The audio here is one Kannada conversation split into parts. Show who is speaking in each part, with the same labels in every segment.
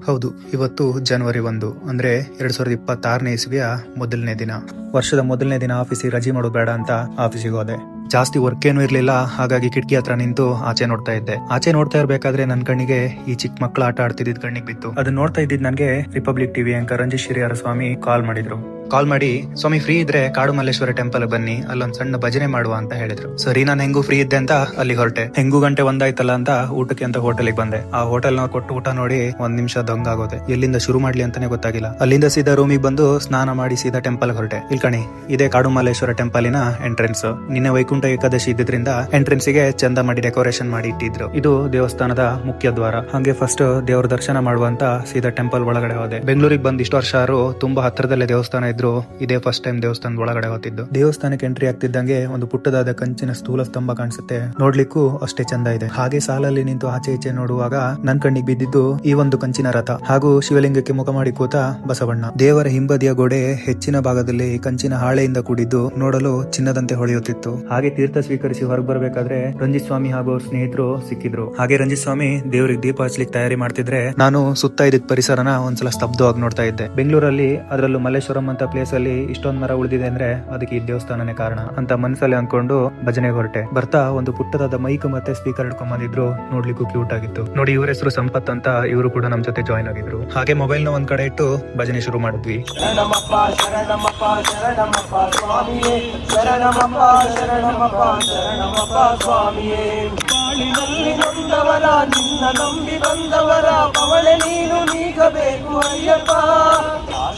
Speaker 1: ಹೌದು, ಇವತ್ತು ಜನವರಿ 1 ಅಂದ್ರೆ 2026ನೇ ಇಸ್ವಿಯ ಮೊದಲನೇ ದಿನ. ವರ್ಷದ ಮೊದಲನೇ ದಿನ ಆಫೀಸಿಗೆ ರಜೆ ಮಾಡೋದು ಬೇಡ ಅಂತ ಆಫೀಸಿಗೆ ಹೋದೆ. ಜಾಸ್ತಿ ವರ್ಕ್ ಏನೂ ಇರ್ಲಿಲ್ಲ, ಹಾಗಾಗಿ ಕಿಟಕಿ ಹತ್ರ ನಿಂತು ಆಚೆ ನೋಡ್ತಾ ಇದ್ದೆ. ಆಚೆ ನೋಡ್ತಾ ಇರ್ಬೇಕಾದ್ರೆ ನನ್ ಕಣ್ಣಿಗೆ ಈ ಚಿಕ್ಕ ಮಕ್ಕಳು ಆಟ ಆಡ್ತಿದ್ದ ಕಣ್ಣಿಗೆ ಬಿತ್ತು. ಅದನ್ನ ನೋಡ್ತಾ ಇದ್ದಿದ್ ನನಗೆ Republic TV anchor Ranjith Shiriyara ಸ್ವಾಮಿ ಕಾಲ್ ಮಾಡಿದ್ರು. ಕಾಲ್ ಮಾಡಿ, ಸ್ವಾಮಿ ಫ್ರೀ ಇದ್ರೆ ಕಾಡು ಮಲ್ಲೇಶ್ವರ ಟೆಂಪಲ್ ಬನ್ನಿ, ಅಲ್ಲೊಂದ್ ಸಣ್ಣ ಭಜನೆ ಮಾಡುವ ಅಂತ ಹೇಳಿದ್ರು. ಸರಿ, ನಾನು ಹೆಂಗೂ ಫ್ರೀ ಇದ್ದೆ ಅಂತ ಅಲ್ಲಿ ಹೊರಟೆ. ಹೆಂಗೂ ಗಂಟೆ ಒಂದಾಯ್ತಲ್ಲ ಅಂತ ಊಟಕ್ಕೆ ಅಂತ ಹೋಟೆಲ್ಗೆ ಬಂದೆ. ಆ ಹೋಟೆಲ್ ನ ಕೊಟ್ಟು ಊಟ ನೋಡಿ ಒಂದ್ ನಿಮಿಷ ದಂಗಾಗೋದೆ. ಎಲ್ಲಿಂದ ಶುರು ಮಾಡ್ಲಿ ಅಂತಾನೆ ಗೊತ್ತಾಗಿಲ್ಲ. ಅಲ್ಲಿಂದ ಸೀದಾ ರೂಮಿಗೆ ಬಂದು ಸ್ನಾನ ಮಾಡಿ ಸೀದಾ ಟೆಂಪಲ್ ಹೊರಟೆ. ಇಲ್ಕಣಿ, ಇದೇ ಕಾಡು ಮಲ್ಲೇಶ್ವರ ಟೆಂಪಲಿನ ಎಂಟ್ರೆನ್ಸ್. ನಿನ್ನೆ ವೈಕುಂಠ ಏಕಾದಶಿ ಇದ್ದಿದ್ರಿಂದ ಎಂಟ್ರೆನ್ಸ್ ಗೆ ಚಂದ ಮಾಡಿ ಡೆಕೋರೇಷನ್ ಮಾಡಿ ಇಟ್ಟಿದ್ರು. ಇದು ದೇವಸ್ಥಾನದ ಮುಖ್ಯ ದ್ವಾರ. ಹಂಗೆ ಫಸ್ಟ್ ದೇವರ ದರ್ಶನ ಮಾಡುವಂತ ಸೀದಾ ಟೆಂಪಲ್ ಒಳಗಡೆ ಹೋದೆ. ಬೆಂಗಳೂರಿಗೆ ಬಂದ್ ಇಷ್ಟು ವರ್ಷ ತುಂಬಾ ಹತ್ರದಲ್ಲೇ ದೇವಸ್ಥಾನ ಇದ್ರು, ಇದೇ ಫಸ್ಟ್ ಟೈಮ್ ದೇವಸ್ಥಾನದ ಒಳಗಡೆ ಹೋಗ್ತಿದ್ದು. ದೇವಸ್ಥಾನಕ್ಕೆ ಎಂಟ್ರಿ ಆಗ್ತಿದ್ದಂಗೆ ಒಂದು ಪುಟ್ಟದಾದ ಕಂಚಿನ ಸ್ಥೂಲ ಸ್ತಂಭ ಕಾಣಿಸುತ್ತೆ. ನೋಡ್ಲಿಕ್ಕೂ ಅಷ್ಟೇ ಚಂದ ಇದೆ. ಹಾಗೆ ಸಾಲಲ್ಲಿ ನಿಂತು ಆಚೆ ಈಚೆ ನೋಡುವಾಗ ನನ್ ಕಣ್ಣಿಗೆ ಬಿದ್ದಿದ್ದು ಈ ಒಂದು ಕಂಚಿನ ರಥ ಹಾಗೂ ಶಿವಲಿಂಗಕ್ಕೆ ಮುಖ ಮಾಡಿ ಕೂತ ಬಸವಣ್ಣ. ದೇವರ ಹಿಂಬದಿಯ ಗೋಡೆ ಹೆಚ್ಚಿನ ಭಾಗದಲ್ಲಿ ಕಂಚಿನ ಹಾಳೆಯಿಂದ ಕೂಡಿದ್ದು ನೋಡಲು ಚಿನ್ನದಂತೆ ಹೊಳೆಯುತ್ತಿತ್ತು. ಹಾಗೆ ತೀರ್ಥ ಸ್ವೀಕರಿಸಿ ಹೊರಗೆ ಬರಬೇಕಾದ್ರೆ ರಂಜಿತ್ ಸ್ವಾಮಿ ಹಾಗೂ ಅವ್ರ ಸ್ನೇಹಿತರು ಸಿಕ್ಕಿದ್ರು. ಹಾಗೆ ರಂಜಿತ್ ಸ್ವಾಮಿ ದೇವರಿಗೆ ದೀಪ ಹಚ್ಚಲಿಕ್ಕೆ ತಯಾರಿ ಮಾಡ್ತಿದ್ರೆ ನಾನು ಸುತ್ತ ಇದ್ದ ಪರಿಸರನ ಒಂದ್ಸಲ ಸ್ತಬ್ಧವಾಗಿ ನೋಡ್ತಾ ಇದ್ದೆ. ಬೆಂಗಳೂರಲ್ಲಿ ಅದರಲ್ಲೂ ಮಲ್ಲೇಶ್ವರಂ ಅಂತ ಪ್ಲೇಸ್ ಅಲ್ಲಿ ಇಷ್ಟೊಂದ್ ಮರ ಉಳಿದಿದೆ ಅಂದ್ರೆ ಅದಕ್ಕೆ ಈ ದೇವಸ್ಥಾನನೇ ಕಾರಣ ಅಂತ ಮನಸ್ಸಲ್ಲಿ ಅನ್ಕೊಂಡು ಭಜನೆಗೆ ಹೊರಟೆ. ಬರ್ತಾ ಒಂದು ಪುಟ್ಟದಾದ ಮೈಕ್ ಮತ್ತೆ ಸ್ಪೀಕರ್ ಹಿಡ್ಕೊಂಡ್ ಬಂದಿದ್ರು. ನೋಡ್ಲಿಕ್ಕೂ ಕ್ಯೂಟ್ ಆಗಿತ್ತು. ನೋಡಿ, ಇವ್ರ ಹೆಸರು ಸಂಪತ್ ಅಂತ, ಇವರು ಕೂಡ ನಮ್ ಜೊತೆ ಜಾಯ್ನ್ ಆಗಿದ್ರು. ಹಾಗೆ ಮೊಬೈಲ್ ನ ಒಂದ್ ಕಡೆ ಇಟ್ಟು ಭಜನೆ ಶುರು ಮಾಡಿದ್ವಿ.
Speaker 2: ಶರಣಮಪ್ಪ ಶರಣಮಪ್ಪ ಶರಣಮಪ್ಪ ಸ್ವಾಮಿಯೇ, ಶರಣಮಪ್ಪ ಶರಣಮಪ್ಪ ಶರಣಮಪ್ಪ ಸ್ವಾಮಿಯೇ. ಬಾಳಿನಲ್ಲಿ ನೊಂದವರ ನಿನ್ನ ನಂಬಿ ಬಂದವರ ಪವಳೆ ನೀನು ನೀಗಬೇಕು ಅಯ್ಯಪ್ಪ.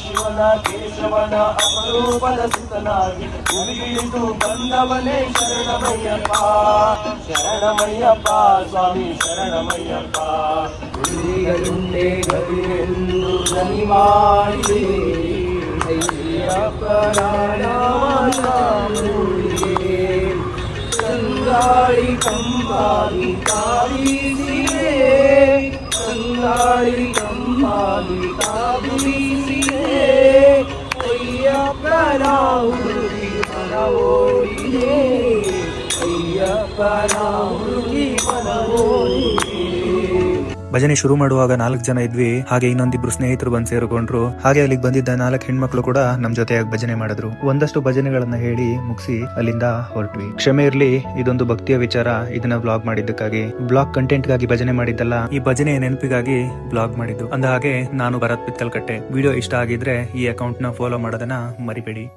Speaker 2: ಶಿವನ ಕೇಶವನ ಅಪರೂಪದ ಸುತನಾಗಿ ಉಳಿದು ಬಂದವನೇ ಶರಣಮಯ್ಯಪ್ಪ. ಶರಣಮಯ್ಯಪ್ಪ ಸ್ವಾಮಿ ಶರಣಮಯ್ಯಪ್ಪ. ಗುರಿಗಳುಂಡೆ ಗರಿಯೆಂದು ದನಿ ಮಾಡಿ ಅಯ್ಯಪ್ಪನ ನಾಮ ನುಡಿಗೆ ಸಂಗಾಳಿ ಕಂಬಾಗಿ ಕಾವಿಸಿದೆ, ಸಂಗಾಳಿ ಕಂಬಾಗಿ ಕಾವಿಸಿದೆ. ಅಯ್ಯಪ್ಪನ ಹುಡುಗಿ ಮನವೋಡಿದೆ, ಅಯ್ಯಪ್ಪನ ಹುಡುಗಿ ಮನವೋಡಿದೆ.
Speaker 1: ಭಜನೆ ಶುರು ಮಾಡುವಾಗ 4 ಜನ ಇದ್ವಿ. ಹಾಗೆ ಇನ್ನೊಂದಿಬ್ರು ಸ್ನೇಹಿತರು ಬಂದು ಸೇರಿಕೊಂಡ್ರು. ಹಾಗೆ ಅಲ್ಲಿಗೆ ಬಂದಿದ್ದ 4 ಹೆಣ್ಮಕ್ಳು ಕೂಡ ನಮ್ ಜೊತೆಯಾಗಿ ಭಜನೆ ಮಾಡಿದ್ರು. ಒಂದಷ್ಟು ಭಜನೆಗಳನ್ನ ಹೇಳಿ ಮುಗಿಸಿ ಅಲ್ಲಿಂದ ಹೊರಟ್ವಿ. ಕ್ಷಮೆ ಇರ್ಲಿ, ಇದೊಂದು ಭಕ್ತಿಯ ವಿಚಾರ. ಇದನ್ನ ಬ್ಲಾಗ್ ಮಾಡಿದ್ದಕ್ಕಾಗಿ, ಬ್ಲಾಗ್ ಕಂಟೆಂಟ್ ಗಾಗಿ ಭಜನೆ ಮಾಡಿದ್ದಲ್ಲ, ಈ ಭಜನೆ ನೆನಪಿಗಾಗಿ ಬ್ಲಾಗ್ ಮಾಡಿದ್ದು. ಅಂದ ಹಾಗೆ ನಾನು ಭರತ್ ಪಿತ್ತಲ್ಕಟ್ಟೆ. ವಿಡಿಯೋ ಇಷ್ಟ ಆಗಿದ್ರೆ ಈ ಅಕೌಂಟ್ ನ ಫಾಲೋ ಮಾಡೋದನ್ನ ಮರಿಬೇಡಿ.